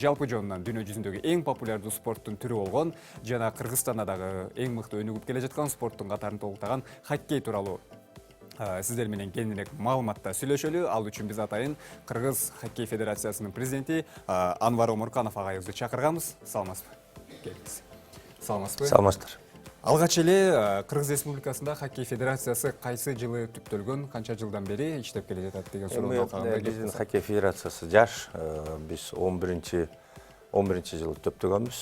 Жалпы жонунан дүйнө жүзүндөгү эң популярдуу спорттун түрү болгон жана Кыргызстанда дагы эң мыкты өнүгүп келе жаткан спорттун катарын толуктаган хоккей тууралуу сиздер менен кеңирээк маалыматта сүйлөшөлү. Ал үчүн биз атайын Кыргыз хоккей федерациясынын президенти Анвар Омурканов агайыбызды чакырганбыз. Саламатсызбы? Келиңиз. Саламатсызбы? Саламатсыздар. Алгач эле Кыргыз Республикасында хоккей федерациясы кайсы жылы түптөлгөн, канча жылдан бери иштеп келе жатат деген суроону алганда Биздин хоккей федерациясы жаш, биз 11 жылы төптөгөнбүз.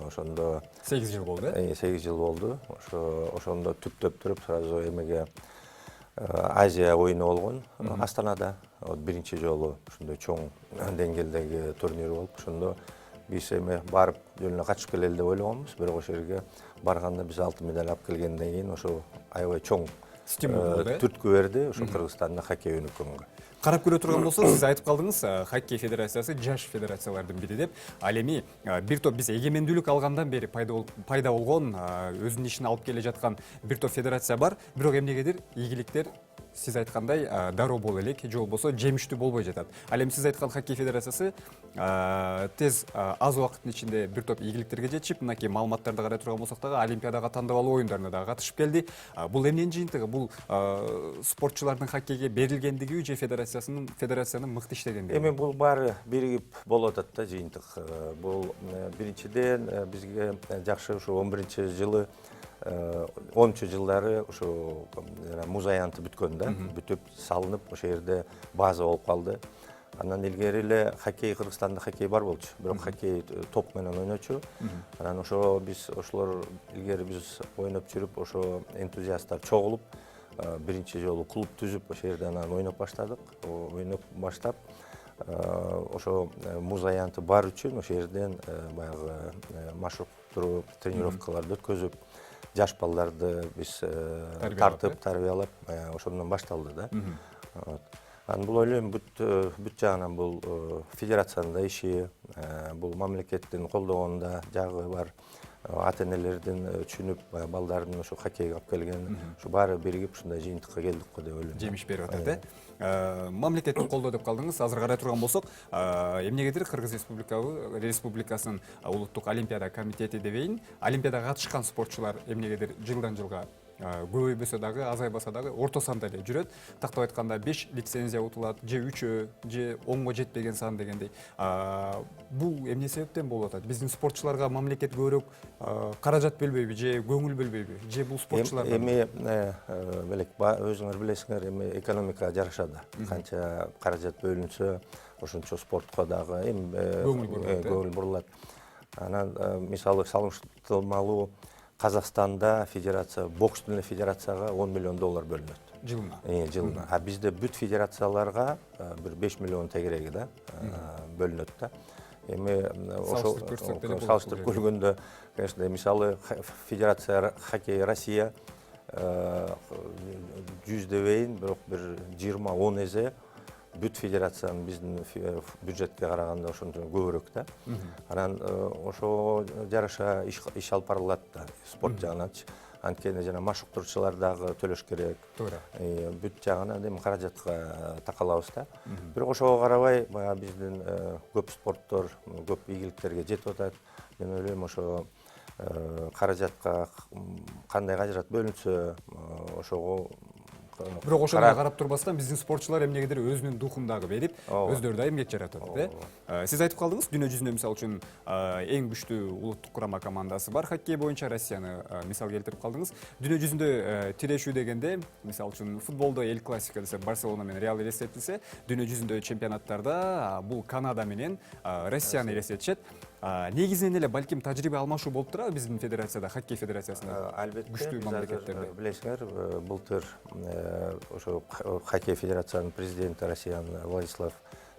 Ошондо 8 жыл болду. 8 жыл болду. Ошондо төптөрүп сразу эмеге Азия оюну болгон Астанада. Биринчи жолу ушундай чоң деңгээлдеги турнир болуп, ошондо биз эме барып жөн катышып келели деп ойлогонбуз. Бирок ошол жерге барганда биз алтын медаль алып келгенден кийин ошо аябай чоң стимул түрткү берди ошо Кыргызстанда хоккей өнүккөнгө. Карап көрө турган болсок, сиз айтып калдыңыз, хоккей федерациясы жаш федерациялардын бири деп. Ал эми бир топ биз эгемендүүлүк алгандан бери пайда болгон, өзүнүн ишин алып келе жаткан бир топ федерация бар. Бирок эмнегедир ийгиликтер сиз айткандай дароо боло элек, же болбосо жемиштүү болбой жатат. Ал эми сиз айткан хоккей федерациясы тез аз убакыттын ичинде бир топ ийгиликтерге жетишип, мынакей маалыматтарды карай турган болсок дагы Олимпиадага тандабалуу оюндарына дагы катышып келди. Бул эмненин жыйынтыгы? Бул спортчулардын хоккейге берилгендиги же федерациянын мыкты иштегендиги? Эми бул баары биригип болуп атат да жыйынтык. Бул биринчиден бизге жакшы ушу 11-жылы 10-жылдары ушу муз аянты бүткөн да, бүтүп салынып ошол жерде база болуп калды. Андан илгери эле хоккей Кыргызстанда хоккей бар болчу, бирок хоккей топ менен ойночу. Анан ошо биз ошолор илгери биз ойноп жүрүп, ошо энтузиасттар чогулуп, биринчи жолу клуб түзүп, ошол жерде анан ойноп баштадык. Ойноп баштап, ошо муз аянты бар үчүн ошол жерден баягы маршруттуу тренировкаларды өткөзүп, жаш балдарды биз тартып, тарбиялап, ошондон башталды да. Анан бул ойлойм бүт жагынан бул федерациянын да иши, бул мамлекеттин колдогонунда жагы бар. Ата-энелердин түшүнүп, балдарын ошо хоккейге алып келген, ушу баары биригип ушундай жыйынтыкка келдик го деп ойлойм. Жемиш берип атат, мамлекеттин колдоо деп калдыңыз. Азыр карай турган болсок, эмнегедир Кыргыз Республикасынын улуттук олимпиада комитети дебейин, олимпиадага катышкан спортчулар эмнегедир жылдан жылга көбөйбөсө дагы, азайбаса дагы орто санда эле жүрөт. Тактап айтканда 5 лицензия утулат, же 3, же 10го жетпеген сан дегендей. Бул эмне себептен болуп атат? Биздин спортчуларга мамлекет көбүрөөк каражат бөлбөйбү, же көңүл бөлбөйбү, же бул спортчуларга? Эми белек өзүңөр билесиңер, эми экономика жарашады. Канча каражат бөлүнсө, ошончо спортко дагы көңүл бурулат. Анан мисалы салыштырмалуу Казакстанда федерация, бокстун федерацияга $10 миллион бөлүнөт. Жылына? Жылына. А бизде бүт федерацияларга бир 5 миллион тегереги да бөлүнөт да. Эми ошо салыштырып көргөндө, конечно, мисалы федерация хоккей Россия 100 дебейин, бирок бир 20-10 эзе бүт федерациянын биздин бюджетке караганда ошондон көбүрөөк да. Анан ошо жараша иш алып барылат да, спорт жагынанчы. Анткени жана машыктыруучулар дагы төлөш керек. Туура. Бүт жагынан эми каражатка такалабыз да. Бирок ошого карабай, баягы биздин көп спорттор көп ийгиликтерге жетип атат. Мен ойлойм, ошо каражатка кандай каражат бөлүнсө, ошого бирок ошондой карап турбастан биздин спортчулар эмнегедир өзүнүн духун дагы берип, өздөрү да эмгек жаратат, Сиз айтып калдыңыз, дүйнө жүзүндө мисалы үчүн эң күчтүү улуттук курама командасы бар хоккей боюнча, Россияны мисал келтирип калдыңыз. Дүйнө жүзүндө тирешүү дегенде, мисалы үчүн футболдо эл классика десе, Барселона менен Реал элестетилсе, дүйнө жүзүндө чемпионаттарда бул Канада менен Россияны элестетишет. Негизинен эле балким тажрыйба алмашуу болуп турабы биздин федерацияда, хоккей федерациясында? Албетте, күчтүү мамлекеттерде. Билесиңер, былтыр ошо хоккей федерациянын президенти Россиянын Владислав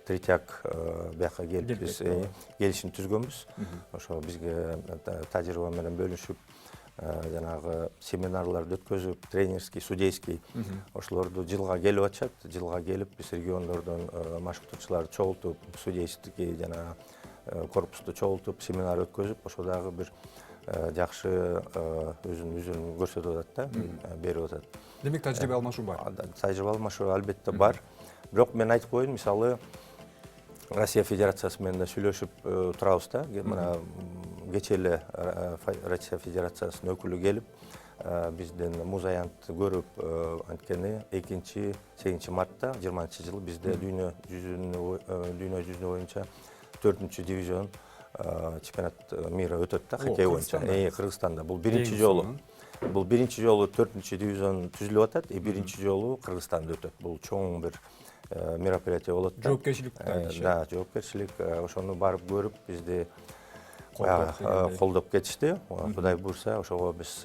Третьяк бияка келип биз келишим түзгөнбүз. Ошо бизге тажрыйба менен бөлүшүп, жанагы семинарларды өткөзүп, тренерский, судейский ошолорду жылга келип атышат. Жылга келип биз региондордон машыктыруучуларды чогултуп, судейский жана корпусту чогултуп, семинар өткөзүп, ошо дагы бир жакшы өзүнүн көрсөтүп атат да, берип атат. Демек тажрыйба алмашуу бар? Тажрыйба алмашуу албетте бар. Бирок мен айтып коеюн, мисалы Россия Федерациясы менен да сүйлөшүп турабыз да. Мына кечээ эле Россия Федерациясынын өкүлү келип, бизден муз аянтты көрүп, анткени 2-8 мартта 20-жылы бизде дүйнө жүзүнө боюнча 4-чү дивизион чемпионат мира өтөт да, хоккей боюнча. Кыргызстанда бул биринчи жолу. Бул биринчи жолу 4-чү дивизион түзүлүп атат, биринчи жолу Кыргызстанда өтөт. Бул чоң бир мероприятие болот да. Жоопкерчилик. Да, жоопкерчилик. Ошону барып көрүп, бизди колдоп кетишти. Кудай буйрса, ошого биз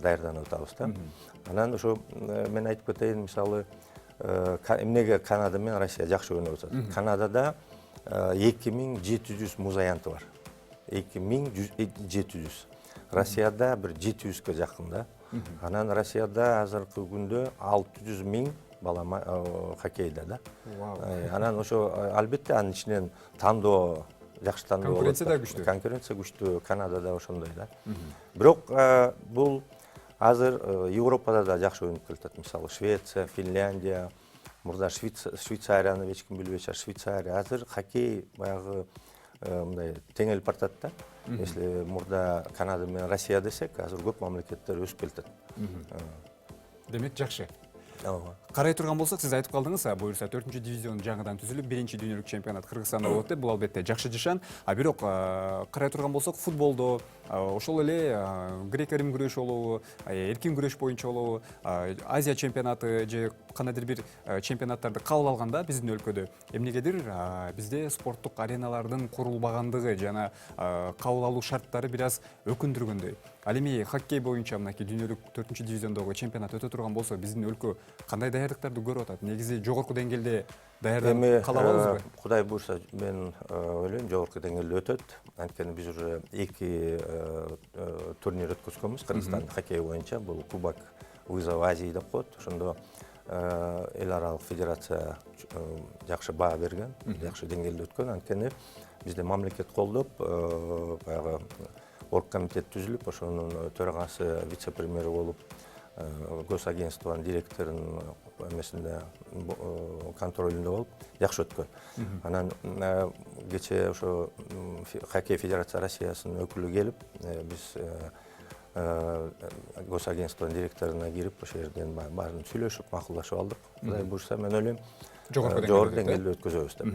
даярданып атабыз да. Анан ошо мен айтып кетейин, мисалы, эмнеге Канада менен Россия жакшы ойноп атат. Канадада 2700 муз аянты бар. 2700. Россияда бир 700-ке жакын да. Анан Россияда азыркы күндө 600 000 бала хоккейде да. Анан ошо албетте анын ичинен тандоо, жакшы тандоо болот. Конкуренция да күчтүү. Конкуренция күчтүү, Канадада ошондой да. Бирок бул азыр Европада да жакшы ойноп келатат. Мисалы Швеция, Финляндия, мурда Швейцарияны эч ким билбей чыгар. Швейцария азыр хоккей баягы мындай теңелип баратат да. Если мурда Канада менен Россия десек, азыр көп мамлекеттер өсүп келатат. Демек жакшы. Карай турган болсок, сиз айтып калдыңыз, буюрса 4-чү дивизион жаңыдан түзүлүп, 1-чи дүйнөлүк чемпионат Кыргызстанда болот деп, бул албетте жакшы жашан. Бирок карай турган болсок, футболдо ошол эле греко-рим күрөшү болобу, эркин күрөш боюнча болобу, Азия чемпионаты же кандайдыр бир чемпионаттарды кабыл алганда биздин өлкөдө эмнегедир бизде спорттук ареналардын курулбагандыгы жана кабыл алуу шарттары бир аз өкүндүргөндөй. Ал эми хоккей боюнча мынакей дүйнөлүк 4-чү дивизиондогу чемпионат өтө турган болсо, биздин өлкө кандай даярдыктарды көрүп атат? Негизи жогорку деңгээлде даярданып кала алабызбы? Кудай буйрса, мен ойлойм, жогорку деңгээлде өтөт. Анткени биз уже 2 турнир өткөзгөнбүз Кыргызстанда хоккей боюнча. Бул Кубок вызов Азии деп коет. Ошондо эл аралык федерация жакшы баа берген, жакшы деңгээлде өткөн. Анткени бизде мамлекет колдоп, баягы оргкомитет түзүлүп, ошонун төрагасы, вице-премьери болуп, госагентствонун директорунун эмесинде контролунда болуп, жакшы өткөн. Анан кечээ ошо хоккей федерация Россиясынын өкүлү келип, биз госагентствонун директоруна кирип, ошол жерден баарын сүйлөшүп, макулдашып алдык. Кудай буйрса, мен ойлойм, жогорку деңгээлде өткөзөбүз деп.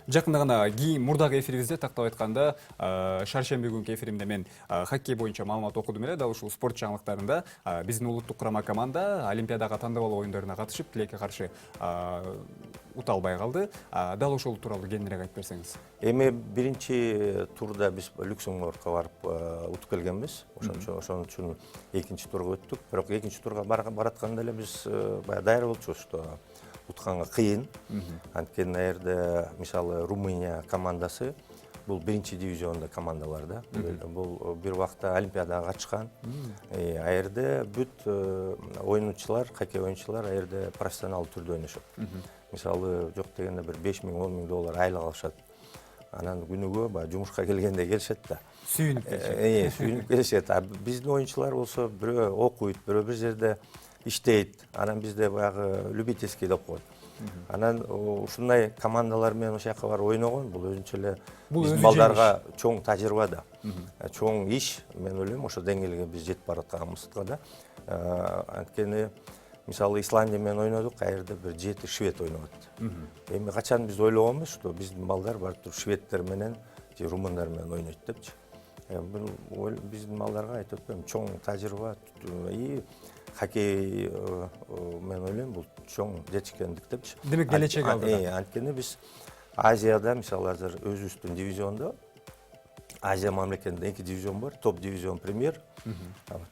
Жакында гана кийин мурдагы эфирибизде тактап айтканда, шаршемби күнкү эфиримде мен хоккей боюнча маалымат окудум эле, дал ушул спорт жаңылыктарында биздин улуттук курама команда Олимпиадага тандоо оюндарына катышып, тилекке каршы ута албай калды. Дал ошол тууралуу кеңирээк айтып берсеңиз. Эми биринчи турда биз Люксембургка барып утуп келгенбиз. Ошон үчүн экинчи турга өттүк. Бирок экинчи турга баратканда эле биз баягы даяр болчубуз, что утканга кыйын. Анткени ал жерде мисалы Румыния командасы бул биринчи дивизионда командалар да. Бул бир убакта Олимпиадага катышкан. Ал жерде бүт оюнчулар, хоккей оюнчулар ал жерде профессионалдуу түрдө ойношот. Мисалы жок дегенде бир 5 000 10 000 доллар айлык алышат. Анан күнүгө баягы жумушка келгенде келишет да. Сүйүнүп келишет. Сүйүнүп келишет. Биздин оюнчулар болсо бирөө окуйт, бирөө бир жерде иштейт. Анан бизде баягы любительский деп коет. Анан ушундай командалар менен ошол жака барып ойногон, бул өзүнчө эле биздин балдарга чоң тажрыйба да. Чоң иш, мен ойлойм, ошол деңгээлге биз жетип баратканыбызга да. Анткени мисалы Исландия менен ойнодук, ал жерде бир 7 швед ойноп атты. Эми качан биз ойлогонбуз, что биздин балдар барып туруп шведтер менен же румындар менен ойнойт депчи. Бул биздин балдарга айтып атпаймынбы, чоң тажрыйба и хоккей мен ойлойм, бул чоң жетишкендик депчи. Демек келечек алдыда. Анткени биз Азияда мисалы азыр өзүбүздүн дивизиондо Азия мамлекетинде 2 дивизион бар, топ дивизион, премьер.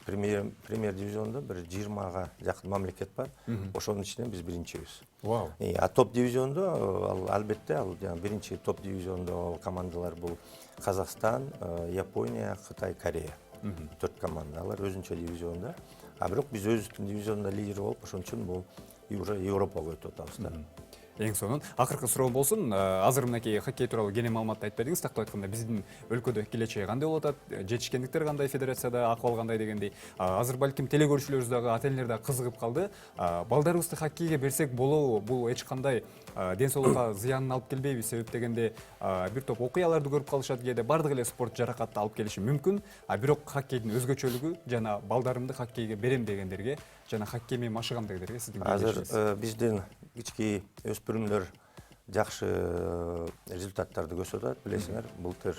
Премьер дивизиондо бир 20га жакын мамлекет бар. Ошонун ичинен биз биринчибиз. Вау. А топ дивизиондо албетте ал биринчи топ дивизиондо командалар бул Казакстан, Япония, Кытай, Корея. 4 команда. Алар өзүнчө дивизионда. Бирок биз өзүбүздүн дивизиондо лидер болуп, ошон үчүн бул уже Европага өтүп атабыз да. Эң сонун акыркы суроо болсун. Азыр мынакей хоккей тууралуу кене маалыматты айтып бердиңиз. Тактап айтканда биздин өлкөдө келечеги кандай болуп атат, жетишкендиктер кандай, федерацияда акыбал кандай дегендей. Азыр балким теле көрүүчүлөрүбүз дагы, ата энелер дагы кызыгып калды. Балдарыбызды хоккейге берсек болобу? Бул эч кандай ден соолукка зыянын алып келбейби? Себеп дегенде бир топ окуяларды көрүп калышат, кээде бардык эле спорт жаракатты алып келиши мүмкүн. Бирок хоккейдин өзгөчөлүгү жана балдарымды хоккейге берем дегендерге жана хоккей менен машыгам дегендерге сиздин азыр биздин кички өспүрүмдөр жакшы результаттарды көрсөтүп атат. Билесиңер, былтыр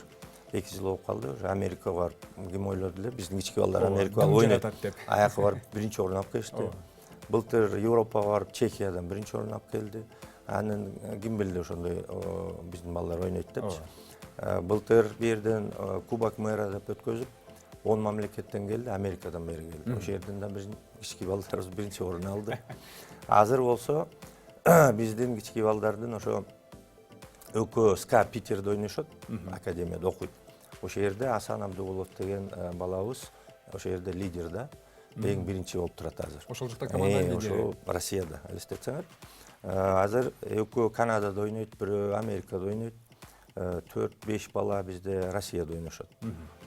2 жыл болуп калды. Уже Америкага барып, ким ойлоду эле, биздин кички балдар Америкага ойнойт деп. Аякка барып биринчи орун алып келишти. Былтыр Европага барып, Чехиядан биринчи орун алып келди. Анан ким билди ошондой биздин балдар ойнойт депчи. Былтыр бу жерден Кубок мэра деп өткөзүп, 10 мамлекеттен келди, Америкадан бери келди. Ошол жерден да биздин кички балдарыбыз биринчи орун алды. Азыр болсо биздин кички балдардын ошо ÖKO СКА Питерде ойношот, академияда окуйт. Ошол жерде Асан Абдыгулов деген балабыз ошол жерде лидер да, эң биринчи болуп турат азыр. Ошол жакта команда лидери. Ошол Россияда, элестетсеңер. Азыр ÖKO Канадада ойнойт, бирөө Америкада ойнойт. 4-5 бала бизде Россияда ойношот.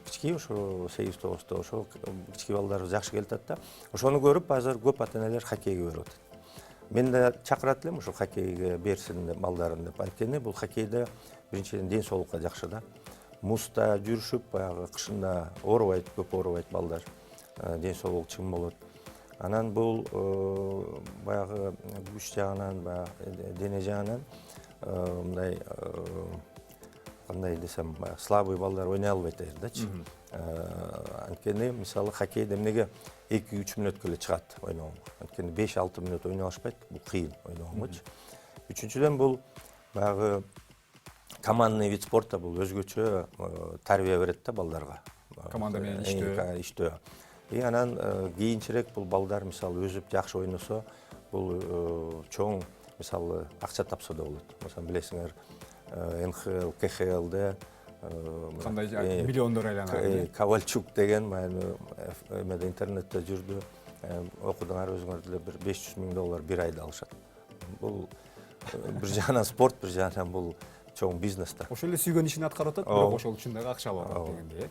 Кички ошо 8-9 ошо кички балдар жакшы келип атат да. Ошону көрүп азыр көп ата энелер хоккейге берип атат. Мен да чакырат элем ошо хоккейге берсин деп балдарын деп. Анткени бул хоккейде биринчиден ден соолукка жакшы да. Музда жүрүшүп, баягы кышында оорубайт, көп оорубайт балдар. Ден соолугу чың болот. Анан бул баягы күч жагынан, баягы дене жагынан мындай кандай десем, слабый балдар ойнай албайт дачы. Анткени мисалы хоккейде эмнеге 2-3 мүнөткө эле чыгат ойногонго. Анткени 5-6 мүнөт ойнай алышпайт, бул кыйын ойногонгочу. Үчүнчүдөн бул баягы командный вид спорта, бул өзгөчө тарбия берет да балдарга. Команда менен иштөө. Анан кийинчерээк бул балдар мисалы өзүп жакшы ойносо, бул чоң мисалы акча тапса да болот. Мисалы билесиңер, НХЛ, КХЛде кандай миллиондор айланат. Ковальчук деген эмеде интернетте жүрдү. Окудуңар өзүңөр деле, бир $500,000 бир айда алышат. Бул бир жагынан спорт, бир жагынан бул чоң бизнес да. Ошол эле сүйгөн ишин аткарып атат, бирок ошол үчүн дагы акча алып атат дегендей.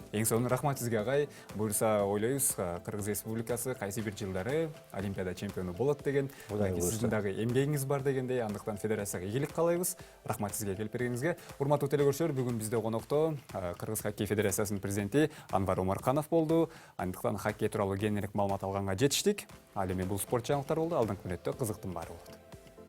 Эң сонун рахмат сизге агай. Буюрса ойлойбуз, Кыргыз Республикасы кайсы бир жылдары Олимпиада чемпиону болот деген. Сиздин дагы эмгегиңиз бар дегендей, андыктан федерацияга ийгилик каалайбыз. Рахмат сизге келип бергениңизге. Урматтуу телекөрүүчүлөр, бүгүн бизде конокто Кыргыз хоккей федерациясынын президенти Анвар Омарканов болду. Андыктан хоккей тууралуу кеңирээк маалымат алганга жетиштик. Ал эми бул спорт жаңылыктары болду. Алдыңкы мүнөттө кызыктын баары болот.